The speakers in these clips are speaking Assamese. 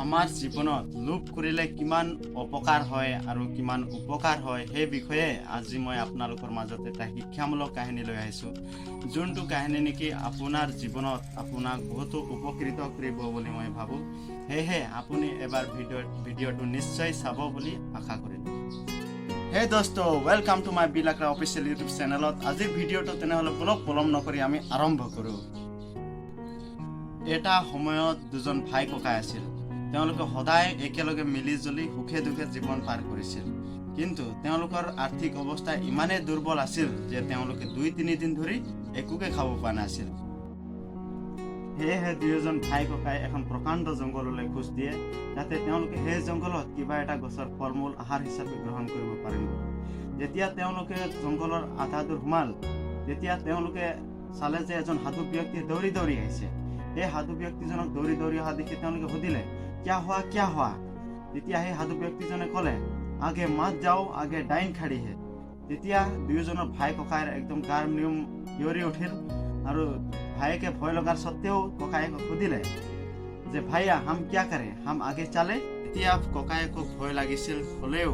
আমাৰ জীৱনত লোভ কৰিলে কিমান অপকাৰ হয় আৰু কিমান উপকাৰ হয় সেই বিষয়ে আজি মই আপোনালোকৰ মাজত এটা শিক্ষামূলক কাহিনী লৈ আহিছোঁ, যোনটো কাহিনী নেকি আপোনাৰ জীৱনত আপোনাক বহুতো উপকৃত কৰিব বুলি মই ভাবোঁ। সেয়েহে আপুনি এবাৰ ভিডিঅ'টো নিশ্চয় চাব বুলি আশা কৰিলোঁ। হে দোস্ত, ৱেলকাম টু মাই বিলাকৰা অফিচিয়েল ইউটিউব চেনেলত। আজিৰ ভিডিঅ'টো তেনেহ'লে অলপ পলম নকৰি আমি আৰম্ভ কৰোঁ। এটা সময়ত দুজন ভাই ককাই আছিল। তেওঁলোকে সদায় একেলগে মিলি জুলি সুখে দুখে জীৱন পাৰ কৰিছিল। কিন্তু তেওঁলোকৰ আৰ্থিক অৱস্থা ইমানেই দুৰ্বল আছিল যে তেওঁলোকে 2-3 দিন ধৰি একোকে খাব পৰা নাছিল। সেয়েহে দুয়োজন ভাই ককাই এখন প্ৰকাণ্ড জংঘললৈ খোজ দিয়ে, যাতে তেওঁলোকে সেই জংঘলত কিবা এটা গছৰ ফল মূল আহাৰ হিচাপে গ্ৰহণ কৰিব পাৰিব। যেতিয়া তেওঁলোকে জংঘলৰ আধা দূৰ সোমাল, তেতিয়া তেওঁলোকে চালে যে এজন সাধু ব্যক্তি দৌৰি দৌৰি আহিছে। সেই সাধু ব্যক্তিজনক দৌৰি দৌৰি অহা দেখি তেওঁলোকে সুধিলে, কিয়া হোৱা? তেতিয়া সেই সাধু ব্যক্তিজনে ক'লে, আগে মাত যাও, আগে ডাইন খাড়ী হে। তেতিয়া দুয়োজনৰ ভাই ককাইৰ একদম গাৰ নিয়ম শিয়ৰি উঠিল আৰু ভাইকে ভয় লগাৰ স্বত্তেও ককায়েকক সুধিলে যে ভাইয়া হাম কিয়া কৰে, হাম আগে চালে। তেতিয়া ককায়েকক ভয় লাগিছিল হ'লেও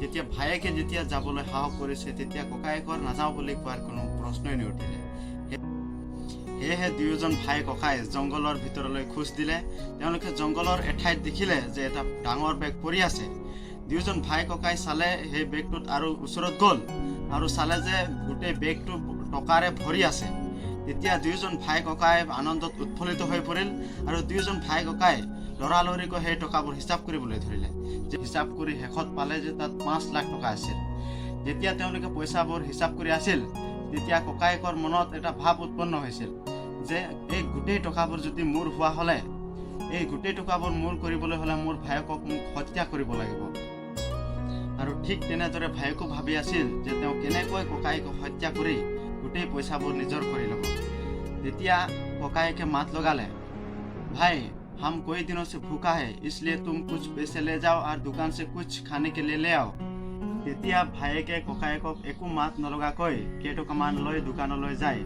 যেতিয়া ভাইকে যাবলৈ সাহস কৰিছে, তেতিয়া ককায়েকৰ নাযাওঁ বুলি কোৱাৰ কোনো প্ৰশ্নই নুঠিলে। সেয়েহে দুয়োজন ভাই ককাই জংঘলৰ ভিতৰলৈ খোজ দিলে। তেওঁলোকে জংঘলৰ এঠাইত দেখিলে যে এটা ডাঙৰ বেগ পৰি আছে। দুয়োজন ভাই ককাই চালে সেই বেগটোত আৰু ওচৰত গ'ল আৰু চালে যে গোটেই বেগটো টকাৰে ভৰি আছে। তেতিয়া দুয়োজন ভাই ককাই আনন্দত উৎফুল্লিত হৈ পৰিল আৰু দুয়োজন ভাই ককাই লৰালৰিকৈ সেই টকাবোৰ হিচাপ কৰিবলৈ ধৰিলে। হিচাপ কৰি শেষত পালে যে তাত 5 লাখ টকা আছিল। যেতিয়া তেওঁলোকে পইচাবোৰ হিচাপ কৰি আছিল, তেতিয়া ককায়েকৰ মনত এটা ভাৱ উৎপন্ন হৈছিল যে এই গোটেই টকাবোৰ যদি মোৰ হোৱা হ'লে, এই গোটেই টকাবোৰ মোৰ কৰিবলৈ হ'লে মোৰ ভায়েকক মোক হত্যা কৰিব লাগিব। আৰু ঠিক তেনেদৰে ভায়েকো ভাবি আছিল যে তেওঁ কেনেকৈ ককায়েকক হত্যা কৰি গোটেই পইচাবোৰ নিজৰ কৰি ল'ব। তেতিয়া ককায়েকে মাত লগালে, ভাই हम कोई दिनों से भूखा है, इसलिए तुम कुछ पैसे ले जाओ और दुकान से कुछ खाने के लिए ले आओ। তেতিয়া ভায়েকে ককায়েকক একো মাত নলগাকৈ কেইটকামান লৈ দোকানলৈ যায়।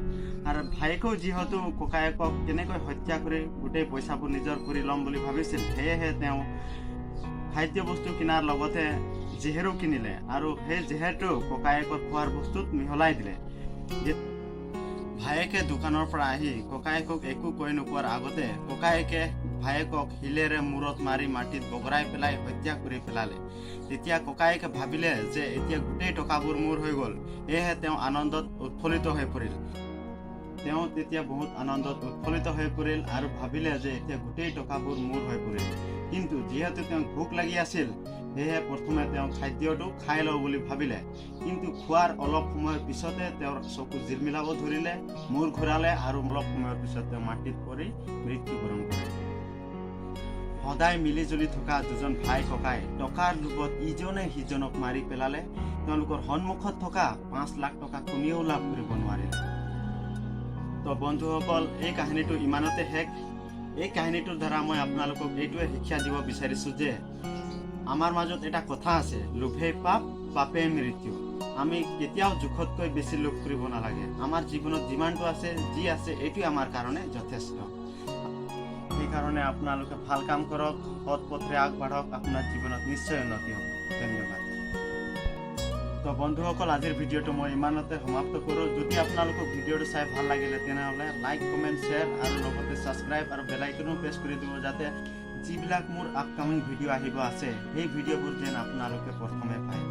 আৰু ভায়েকেও যিহেতু ককায়েকক কেনেকৈ হত্যা কৰি গোটেই পইচাবোৰ নিজৰ কৰি ল'ম বুলি ভাবিছিল, সেয়েহে তেওঁ খাদ্য বস্তু কিনাৰ লগতে জেহেৰো কিনিলে আৰু সেই জেহেৰটো ককায়েকৰ খোৱাৰ বস্তুত মিহলাই দিলে। ভায়েকে দোকানৰ পৰা আহি ককায়েকক একো কৈ নোকোৱাৰ আগতে ককায়েকে ভায়েকক শিলেৰে মূৰত মাৰি মাটিত বগৰাই পেলাই হত্যা কৰি পেলালে। তেতিয়া ককায়েকে ভাবিলে যে এতিয়া গোটেই টকাবোৰ মোৰ হৈ গ'ল। সেয়েহে তেওঁ আনন্দত উৎফুল্লিত হৈ পৰিল। তেওঁ তেতিয়া বহুত আনন্দত উৎফুল্লিত হৈ পৰিল আৰু ভাবিলে যে এতিয়া গোটেই টকাবোৰ মোৰ হৈ পৰিল। কিন্তু যিহেতু তেওঁ ভোক লাগি আছিল, সেয়েহে প্ৰথমে তেওঁ খাদ্যটো খাই লওঁ বুলি ভাবিলে। কিন্তু খোৱাৰ অলপ সময়ৰ পিছতে তেওঁৰ চকু জিলমিলাব ধৰিলে, মূৰ ঘূৰালে আৰু অলপ সময়ৰ পিছত তেওঁ মাটিত পৰি মৃত্যুবৰণ কৰে। সদায় মিলি জুলি থকা দুজন ভাই ককাই টকাৰ লোভত ইজনে সিজনক মাৰি পেলালে। তেওঁলোকৰ সন্মুখত থকা 5 লাখ টকা কোনেও লাভ কৰিব নোৱাৰিলে। তো বন্ধুসকল, এই কাহিনীটো ইমানতে শেষ। এই কাহিনীটোৰ দ্বাৰা মই আপোনালোকক এইটোৱে শিক্ষা দিব বিচাৰিছোঁ যে আমাৰ মাজত এটা কথা আছে, লোভেই পাপ, পাপেই মৃত্যু। আমি কেতিয়াও জোখতকৈ বেছি লোভ কৰিব নালাগে। আমাৰ জীৱনত যিমানটো আছে, যি আছে, এইটোৱে আমাৰ কাৰণে যথেষ্ট। সেইকাৰণে আপোনালোকে ভাল কাম কৰক, সৎ পথেৰে আগবাঢ়ক, আপোনাৰ জীৱনত নিশ্চয় উন্নতি হ'ব। ধন্যবাদ। তো বন্ধুসকল, আজিৰ ভিডিঅ'টো মই ইমানতে সমাপ্ত কৰোঁ। যদি আপোনালোকক ভিডিঅ'টো চাই ভাল লাগিলে তেনেহ'লে লাইক, কমেণ্ট, শ্বেয়াৰ আৰু লগতে ছাবস্ক্ৰাইব আৰু বেল আইকনো প্ৰেছ কৰি দিব, যাতে যিবিলাক মোৰ আপকামিং ভিডিঅ' আহিব আছে সেই ভিডিঅ'বোৰ যেন আপোনালোকে প্ৰথমে পায়।